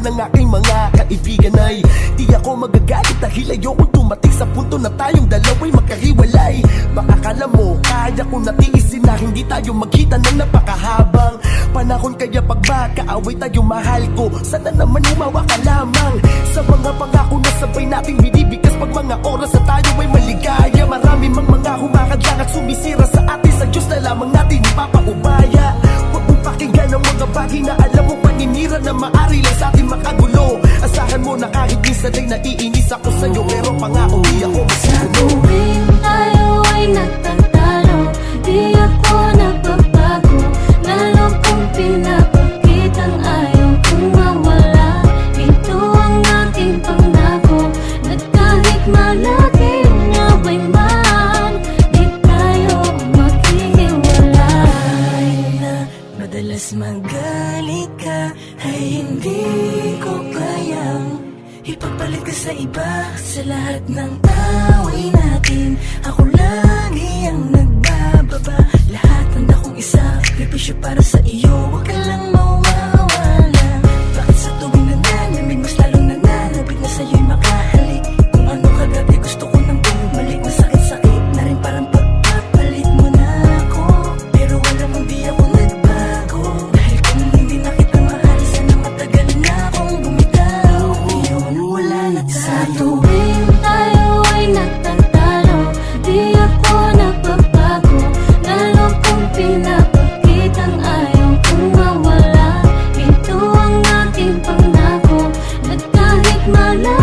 ng aking mga kaibigan ay di ako magagalit dahil ayokong dumating sa punto na tayong dalawa'y magkahiwalay. Baka akala mo kaya ko natiisin na hindi tayo magkita ng napakahabang panahon, kaya pag makaaway tayo mahal ko, sana naman umawa ka lamang sa mga pangako na sabay nating binibigkas pag mga oras na tayo ay maligaya. Marami mang mga humakadlang at sumisira sa atin, sa Diyos na lamang natin ipapaubaya. Huwag mong pakinggan ang mga bagay na alam mo paninira na maari lang sa atin makagulo. Asahan mo na kahit minsan ay naiinis ako sa'yo, pero pangako di ako masulo. Tuwing tayo ay nagtatalo, di ako nagbabago, lalo kong pinapakitang ayaw kong mawala. Ito ang aking pangako, na kahit malaking away man, di tayo maghihiwalay. Na madalas magalit ka ay hindi ko kayang ipapalit ka sa iba. Sa lahat ng away natin, ako lagi ang nagbababa. Lahat handa kong isakripisyo para sa iyo, huwag ka lang mawawala. Bakit sa tuwing nananamig, mas lalong nananabig na sa'yo'y makahalik? Kung ano kagabi, gusto ko nang bumalik. Masakit-sakit na rin, parang pagpapalit mo na ako. Pero wala mong di ako nagbago, dahil kung hindi na kita mahal, sana matagal na akong bumitaw. Ngayon wala na tayo. Sa tuwing tayo ay nagtatalo, di ako nagbabago, lalo kong pinapakitang ayaw kong mawala. Ito ang aking pangako, na kahit malayo